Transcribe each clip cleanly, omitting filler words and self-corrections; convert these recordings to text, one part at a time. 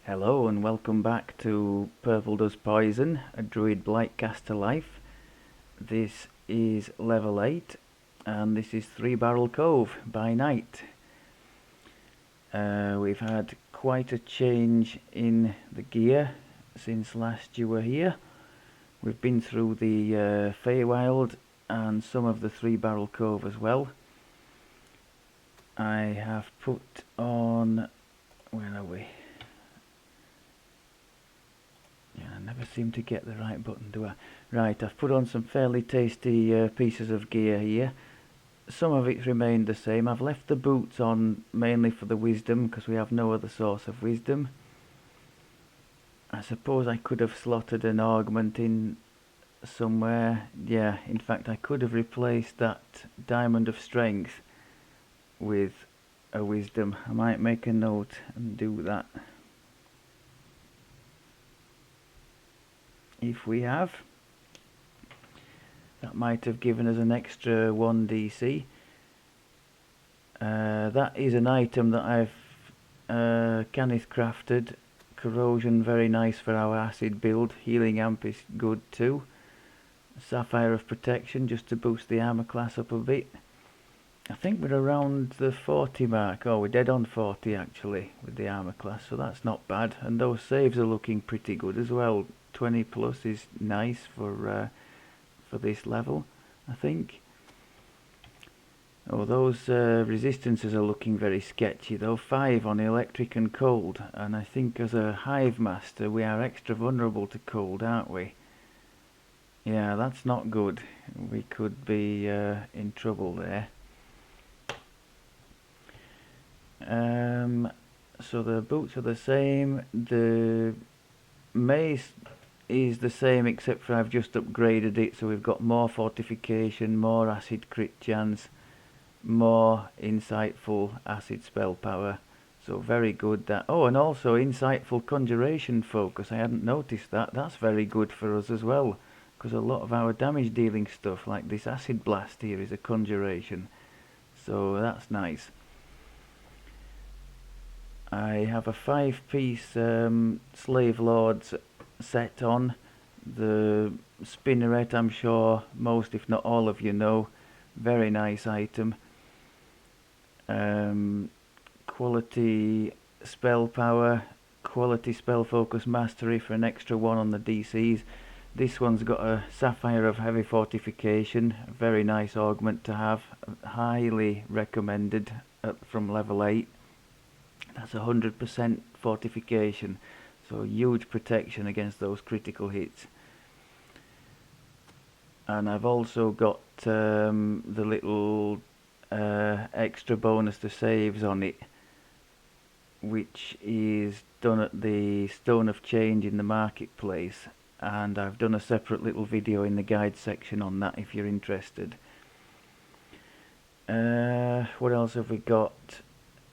Hello and welcome back to Purple Does Poison, a Druid Blight caster life. This is level 8 and this is 3-Barrel Cove by night. We've had quite a change in the gear since last you were here. We've been through the Feywild and some of the 3-Barrel Cove as well. I have put on... where are we? Yeah, I never seem to get the right button, do I? Right, I've put on some fairly tasty pieces of gear here. Some of it's remained the same. I've left the boots on mainly for the wisdom, because we have no other source of wisdom. I suppose I could have slotted an augment in somewhere. Yeah, in fact I could have replaced that diamond of strength with a wisdom. I might make a note and do that. If we have, that might have given us an extra 1 DC. That is an item that I've Kenneth crafted. Corrosion, very nice for our acid build. Healing amp is good too. Sapphire of protection, just to boost the armor class up a bit. I think we're around the 40 mark. Oh, we're dead on 40 actually with the armor class, so that's not bad. And those saves are looking pretty good as well. 20 plus is nice for this level, I think. Oh, those resistances are looking very sketchy though. 5 on electric and cold, and I think as a hive master we are extra vulnerable to cold, aren't we? Yeah, that's not good. We could be in trouble there. So the boots are the same. The mace is the same, except for I've just upgraded it, so we've got more fortification, more acid crit chance, more insightful acid spell power. So very good that. Oh, and also insightful conjuration focus. I hadn't noticed that. That's very good for us as well, because a lot of our damage dealing stuff, like this acid blast here, is a conjuration. So that's nice. I have a 5-piece Slave Lords set on. The spinneret, I'm sure most if not all of you know. Very nice item. Quality spell power, quality spell focus mastery for an extra 1 on the DCs. This one's got a Sapphire of heavy fortification, a very nice augment to have, highly recommended from level 8. That's 100% fortification, so huge protection against those critical hits. And I've also got the little extra bonus to saves on it, which is done at the Stone of Change in the marketplace, and I've done a separate little video in the guide section on that if you're interested. What else have we got?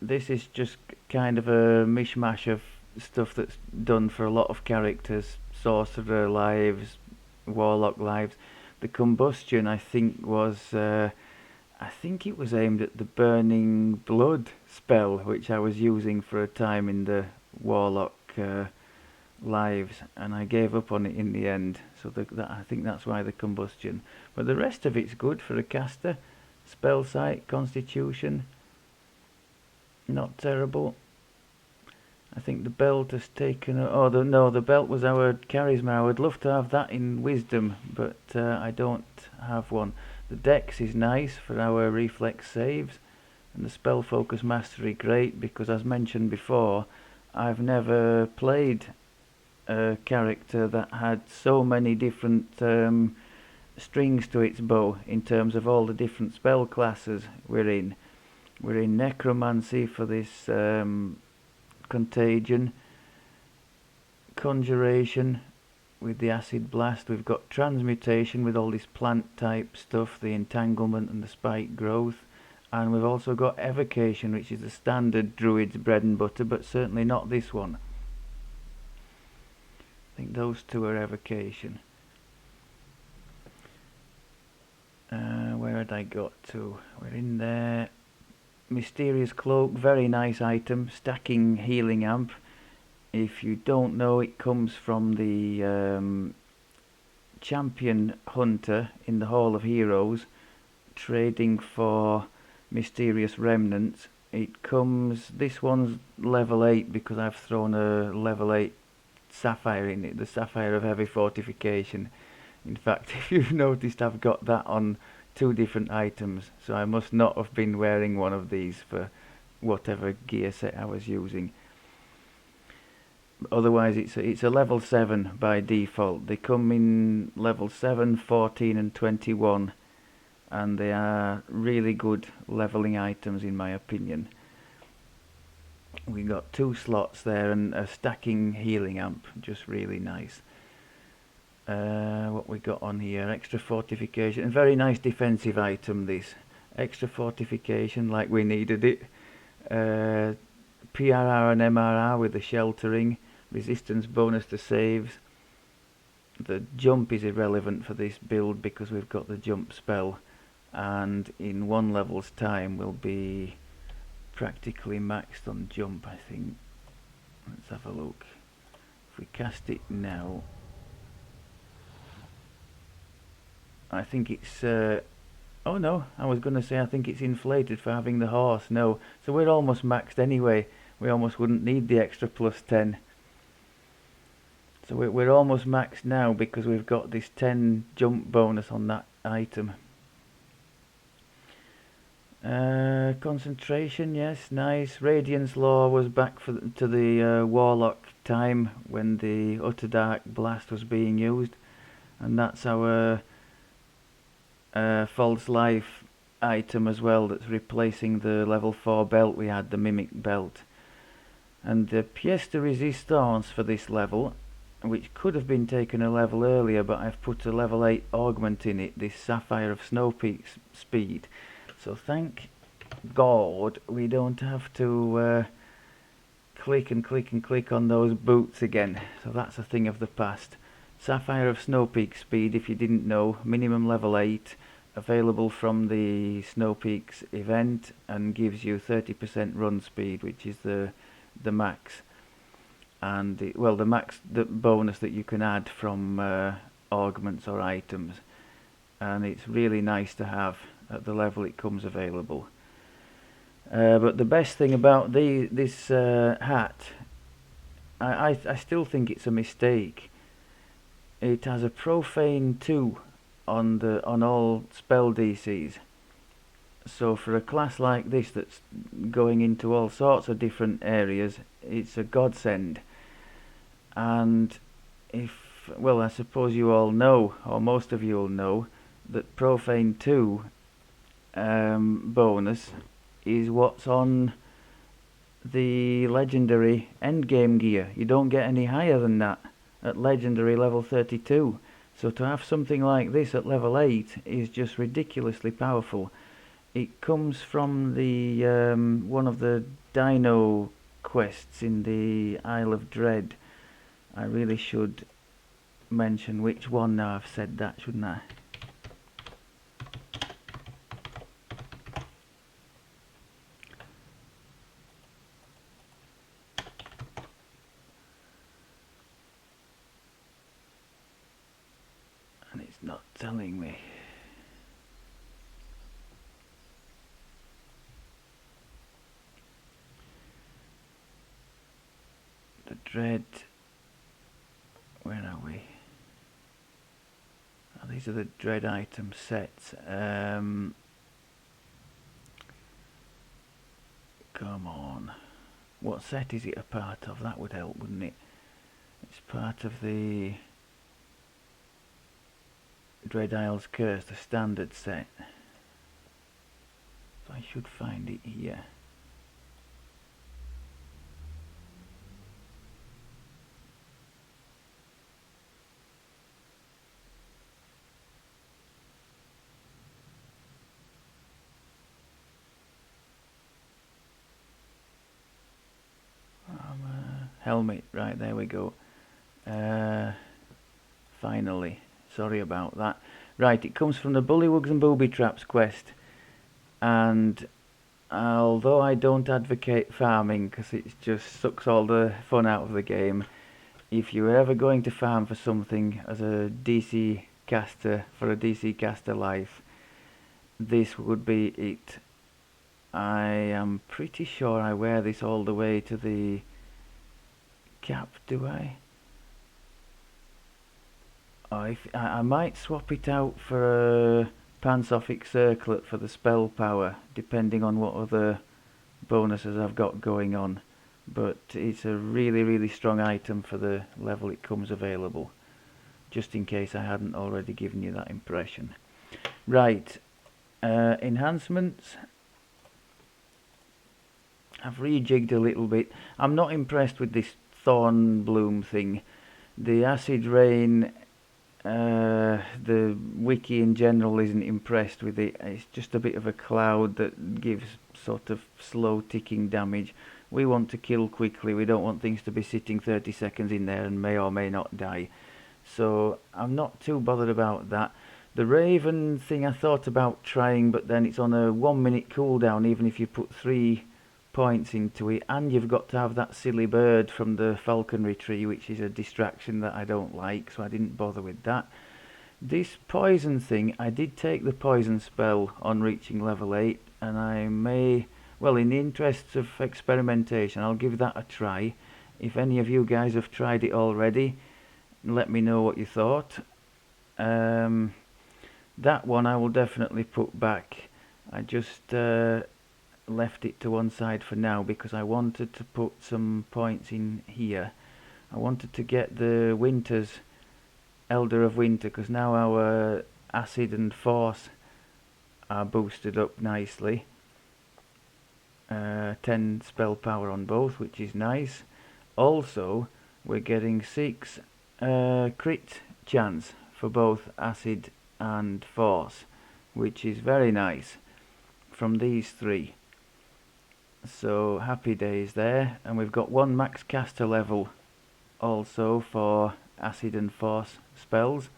This is just kind of a mishmash of stuff that's done for a lot of characters. Sorcerer lives, warlock lives. The combustion I think was I think it was aimed at the burning blood spell, which I was using for a time in the warlock lives, and I gave up on it in the end. So I think that's why the combustion. But the rest of it's good for a caster. Spell sight, constitution, not terrible. I think the belt has taken... oh, no, the belt was our charisma. I would love to have that in wisdom, but I don't have one. The dex is nice for our reflex saves, and the spell focus mastery great, because as mentioned before, I've never played a character that had so many different strings to its bow in terms of all the different spell classes we're in. We're in necromancy for this contagion, conjuration with the acid blast. We've got transmutation with all this plant type stuff, the entanglement and the spike growth, and we've also got evocation, which is the standard druid's bread and butter, but certainly not this one. I think those two are evocation. Where had I got to? We're in there. Mysterious cloak, very nice item. Stacking healing amp. If you don't know, it comes from the champion hunter in the Hall of Heroes, trading for mysterious remnants. It comes, this one's level 8 because I've thrown a level 8 sapphire in it, the sapphire of heavy fortification. In fact, if you've noticed, I've got that on 2 different items, so I must not have been wearing one of these for whatever gear set I was using. Otherwise it's a level 7 by default. They come in level 7, 14 and 21, and they are really good leveling items in my opinion. We got 2 slots there and a stacking healing amp, just really nice. What we got on here, extra fortification, a very nice defensive item this. Extra fortification like we needed it. PRR and MRR with the sheltering, resistance bonus to saves. The jump is irrelevant for this build because we've got the jump spell, and in 1 level's time we'll be practically maxed on jump, I think. Let's have a look. If we cast it now, I think it's oh no, I was going to say I think it's inflated for having the horse. No, so we're almost maxed anyway. We almost wouldn't need the extra plus 10. So we're almost maxed now because we've got this 10 jump bonus on that item. Concentration, yes, nice. Radiance Law was back to the warlock time when the Utter Dark Blast was being used, and that's our false life item as well, that's replacing the level 4 belt we had, the Mimic Belt. And the pièce de résistance for this level, which could have been taken a level earlier, but I've put a level 8 augment in it, this Sapphire of Snow Peak's speed. So thank God we don't have to click and click and click on those boots again. So that's a thing of the past. Sapphire of Snow Peak speed, if you didn't know, minimum level 8, available from the Snow Peaks event, and gives you 30% run speed, which is the max. And the bonus that you can add from augments or items, and it's really nice to have at the level it comes available. But the best thing about this hat, I still think it's a mistake. It has a profane 2 on all spell DCs. So for a class like this that's going into all sorts of different areas, it's a godsend. And I suppose you all know, or most of you will know, that Profane 2 bonus is what's on the legendary endgame gear. You don't get any higher than that at legendary level 32. So to have something like this at level 8 is just ridiculously powerful. It comes from the one of the dino quests in the Isle of Dread. I really should mention which one now I've said that, shouldn't I? And it's not telling me. The Dread... Where are we? Oh, these are the Dread item sets. Come on. What set is it a part of? That would help, wouldn't it? It's part of the Dread Isle's Curse, the standard set. So I should find it here. Helmet, right, there we go. Finally, sorry about that. Right, it comes from the Bullywugs and Booby Traps quest, and although I don't advocate farming because it just sucks all the fun out of the game, if you're ever going to farm for something as a DC caster, for a DC caster life, this would be it. I am pretty sure I wear this all the way to the cap, do I? Oh, I might swap it out for a Pansophic Circlet for the spell power, depending on what other bonuses I've got going on. But it's a really, really strong item for the level it comes available, just in case I hadn't already given you that impression. Right, enhancements. I've rejigged a little bit. I'm not impressed with this Thorn Bloom thing. The Acid Rain, the wiki in general isn't impressed with it. It's just a bit of a cloud that gives sort of slow ticking damage. We want to kill quickly. We don't want things to be sitting 30 seconds in there and may or may not die. So I'm not too bothered about that. The Raven thing I thought about trying, but then it's on a 1 minute cooldown even if you put 3 points into it, and you've got to have that silly bird from the falconry tree, which is a distraction that I don't like, so I didn't bother with that. This poison thing, I did take the poison spell on reaching level 8, and I may, well, in the interests of experimentation, I'll give that a try. If any of you guys have tried it already, let me know what you thought. That one I will definitely put back. I just left it to one side for now because I wanted to put some points in here. I wanted to get the Winter's Elder of Winter, because now our acid and force are boosted up nicely. 10 spell power on both, which is nice. Also, we're getting 6 crit chance for both acid and force, which is very nice from these 3. So happy days there. And we've got 1 max caster level also for acid and force spells.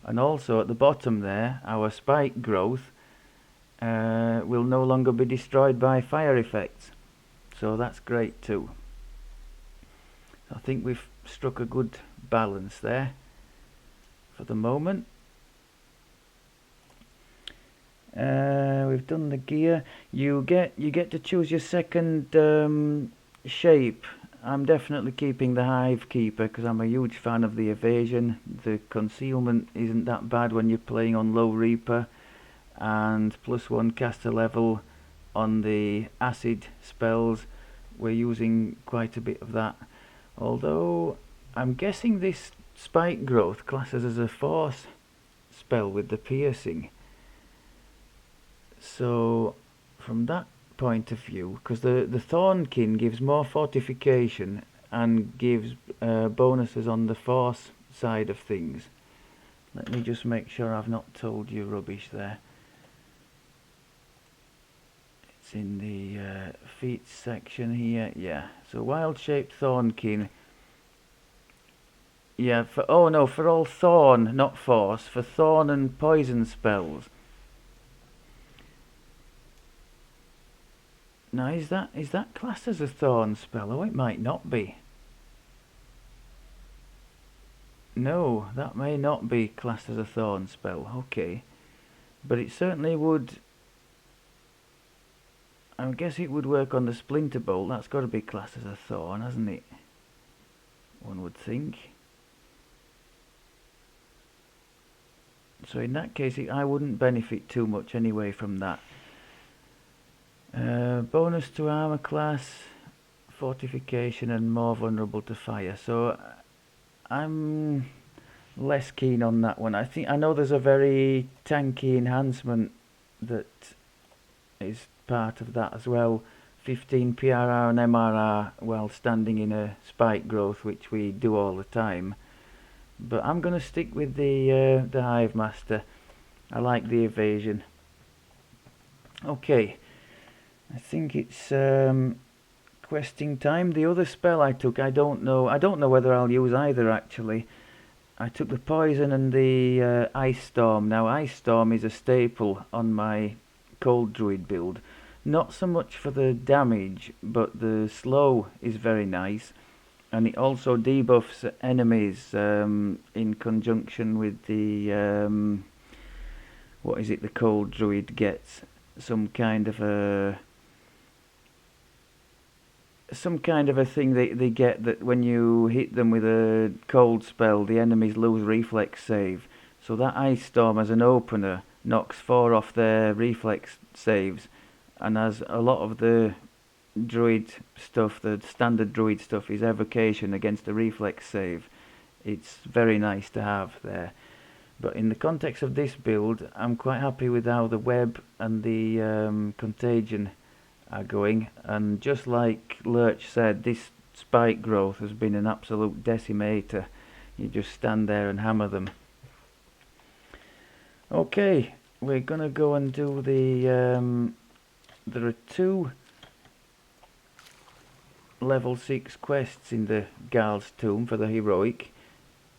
And also at the bottom there, our spike growth will no longer be destroyed by fire effects, so that's great too. I think we've struck a good balance there for the moment. We've done the gear. You get to choose your second shape. I'm definitely keeping the Hive Keeper because I'm a huge fan of the evasion. The concealment isn't that bad when you're playing on low Reaper, and +1 caster level on the acid spells. We're using quite a bit of that. Although I'm guessing this spike growth classes as a force spell with the piercing. So from that point of view, because the Thornkin gives more fortification and gives bonuses on the force side of things. Let me just make sure I've not told you rubbish there. It's in the feats section here. Yeah, so wild shaped Thornkin. Yeah, for all thorn, not force, for thorn and poison spells. Now, is that classed as a thorn spell? Oh, it might not be. No, that may not be classed as a thorn spell. Okay, but it certainly would. I guess it would work on the Splinter Bolt. That's got to be classed as a thorn, hasn't it? One would think. So in that case, I wouldn't benefit too much anyway from that. Bonus to armor class, fortification, and more vulnerable to fire. So I'm less keen on that one. I know there's a very tanky enhancement that is part of that as well. 15 PRR and MRR while standing in a spike growth, which we do all the time. But I'm going to stick with the Hive Master. I like the evasion. Okay, I think it's questing time. The other spell I took, I don't know whether I'll use either actually. I took the poison and the ice storm. Now ice storm is a staple on my cold druid build. Not so much for the damage, but the slow is very nice, and it also debuffs enemies in conjunction with the what is it? The cold druid gets some kind of a thing they get that when you hit them with a cold spell, the enemies lose reflex save. So that ice storm as an opener knocks 4 off their reflex saves, and as a lot of the druid stuff, the standard druid stuff, is evocation against a reflex save, it's very nice to have there. But in the context of this build, I'm quite happy with how the web and the contagion are going, and just like Lurch said, this spike growth has been an absolute decimator. You just stand there and hammer them. Okay, we're gonna go and do the there are 2 level 6 quests in the Garl's Tomb for the heroic,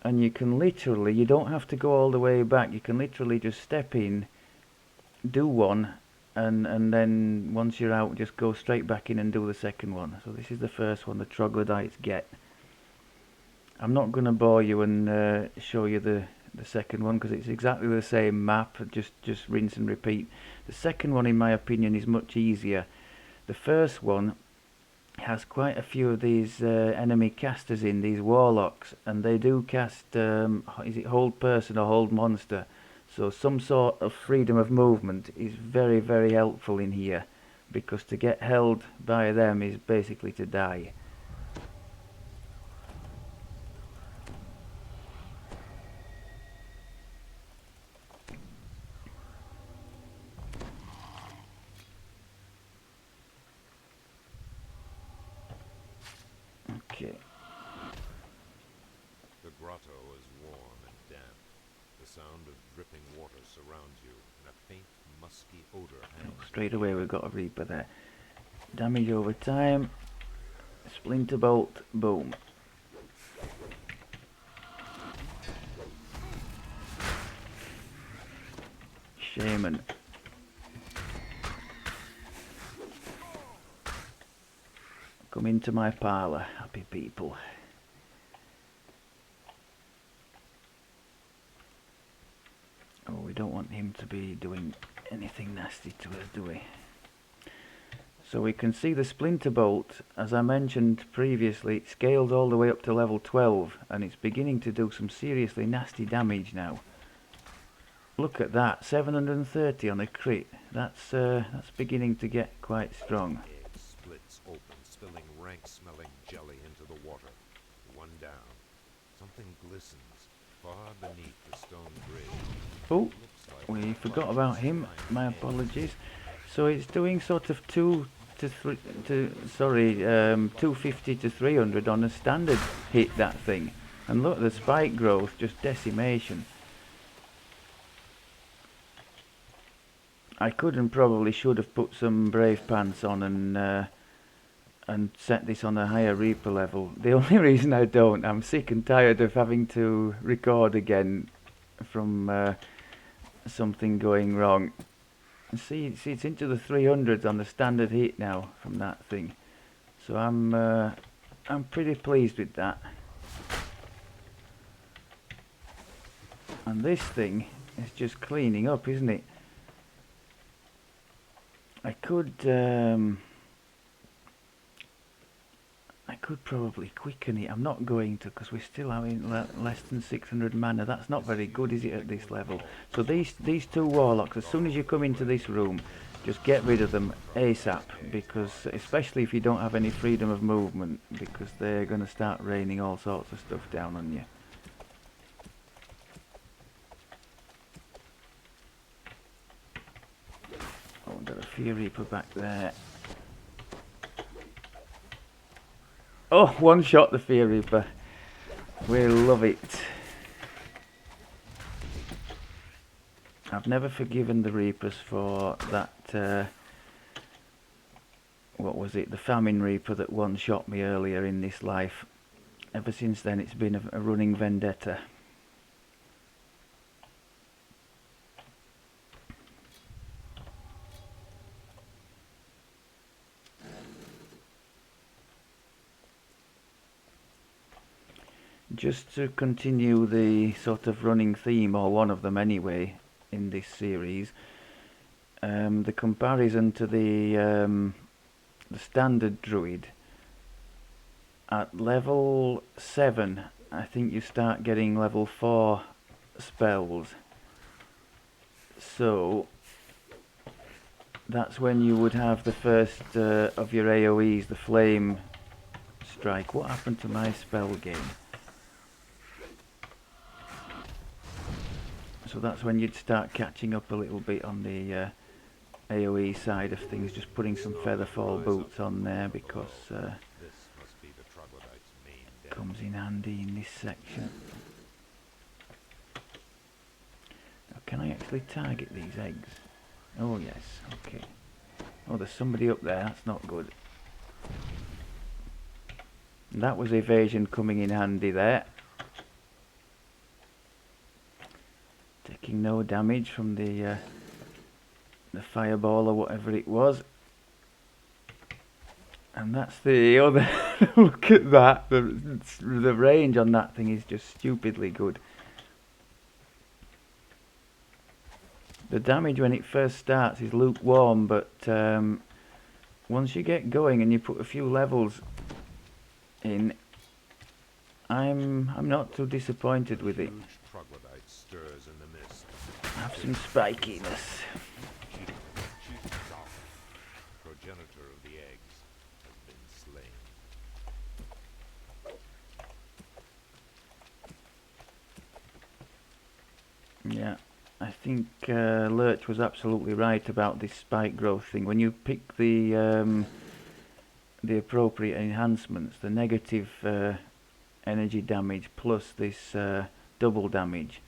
and you can literally, you don't have to go all the way back, you can literally just step in, do one, and then once you're out, just go straight back in and do the second one. So this is the first one the Troglodytes get. I'm not going to bore you and show you the second one, because it's exactly the same map, just rinse and repeat. The second one, in my opinion, is much easier. The first one has quite a few of these enemy casters in, these warlocks, and they do cast, is it hold person or hold monster? So some sort of freedom of movement is very, very helpful in here, because to get held by them is basically to die. Okay. The grotto is warm and damp. The sound of dripping water surrounds you, and a faint, musky odor hangs. Straight away we've got a Reaper there. Damage over time. Splinter bolt. Boom. Shaman. Come into my parlour, happy people. Oh, we don't want him to be doing anything nasty to us, do we? So we can see the splinter bolt, as I mentioned previously, it scales all the way up to level 12, and it's beginning to do some seriously nasty damage now. Look at that, 730 on a crit. That's beginning to get quite strong. Egg splits open, spilling rank-smelling jelly into the water. One down. Something glistens far beneath the stone bridge. Oh, we forgot about him. My apologies. So it's doing sort of 250 to 300 on a standard hit, that thing. And look, the spike growth, just decimation. I could and probably should have put some brave pants on and set this on a higher Reaper level. The only reason I don't, I'm sick and tired of having to record again from something going wrong. See, it's into the 300s on the standard hit now from that thing. So I'm pretty pleased with that. And this thing is just cleaning up, isn't it? I could probably quicken it. I'm not going to, because we're still having less than 600 mana. That's not very good, is it, at this level? So these 2 warlocks, as soon as you come into this room, just get rid of them ASAP, because especially if you don't have any freedom of movement, because they're going to start raining all sorts of stuff down on you. Oh, got a Fear Reaper back there. Oh, one shot the Fear Reaper. We love it. I've never forgiven the Reapers for that, what was it, the Famine Reaper that one shot me earlier in this life. Ever since then it's been a running vendetta. Just to continue the sort of running theme, or one of them anyway, in this series, the comparison to the standard druid. At level 7, I think you start getting level 4 spells. So that's when you would have the first of your AoEs, the flame strike. What happened to my spell game? So that's when you'd start catching up a little bit on the AoE side of things, just putting some featherfall boots on there, because This must be the Troglodytes' main den. comes in handy in this section. Now, can I actually target these eggs? Oh yes, okay. Oh, there's somebody up there, that's not good. And that was evasion coming in handy there. Taking no damage from the fireball or whatever it was. And that's the other look at that, the range on that thing is just stupidly good. The damage when it first starts is lukewarm, but once you get going and you put a few levels in, I'm not too disappointed with it. Huge Troglodyte stirs in the mist. Have some spikiness. Chief Cove, progenitor of the eggs, has been slain. Yeah, I think Lurch was absolutely right about this spike growth thing. When you pick the appropriate enhancements, the negative energy damage plus this double damage,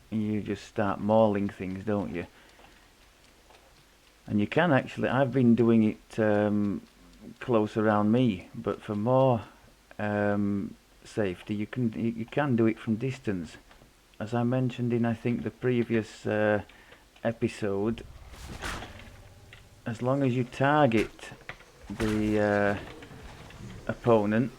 you just start mauling things, don't you? And you can actually, I've been doing it close around me, but for more safety, you can do it from distance. As I mentioned in, I think, the previous episode, as long as you target the opponent,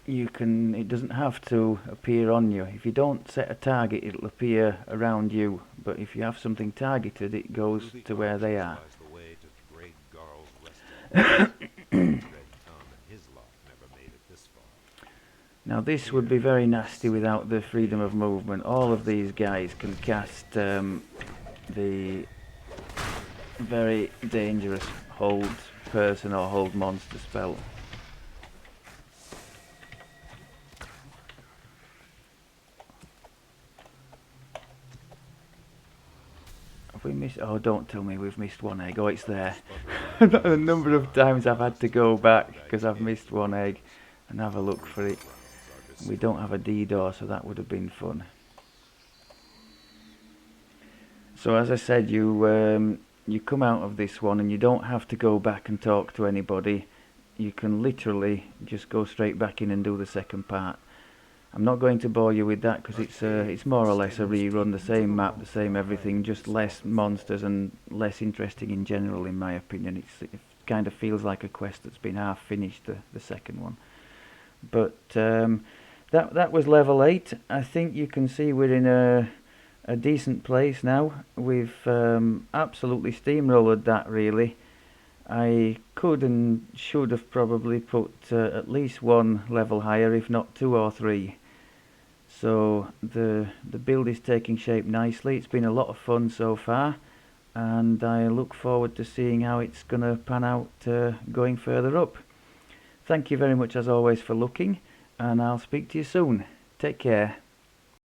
it doesn't have to appear on you. If you don't set a target, it'll appear around you, but if you have something targeted, it goes to where they are. The way to Great Garl's resting place. Red Tom and his lot never made it this far. Now this would be very nasty without the freedom of movement. All of these guys can cast the very dangerous hold person or hold monster spell. Have we missed? Oh, don't tell me we've missed one egg. Oh, it's there. The number of times I've had to go back because I've missed one egg and have a look for it. We don't have a DDO, so that would have been fun. So as I said, you come out of this one and you don't have to go back and talk to anybody. You can literally just go straight back in and do the second part. I'm not going to bore you with that because it's more or less a rerun, the same map, the same everything, just less monsters and less interesting in general, in my opinion. It kind of feels like a quest that's been half finished, the second one. But that was level 8. I think you can see we're in a decent place now. We've absolutely steamrolled that, really. I could and should have probably put at least one level higher, if not 2 or 3. So the build is taking shape nicely. It's been a lot of fun so far, and I look forward to seeing how it's going to pan out going further up. Thank you very much as always for looking, and I'll speak to you soon. Take care.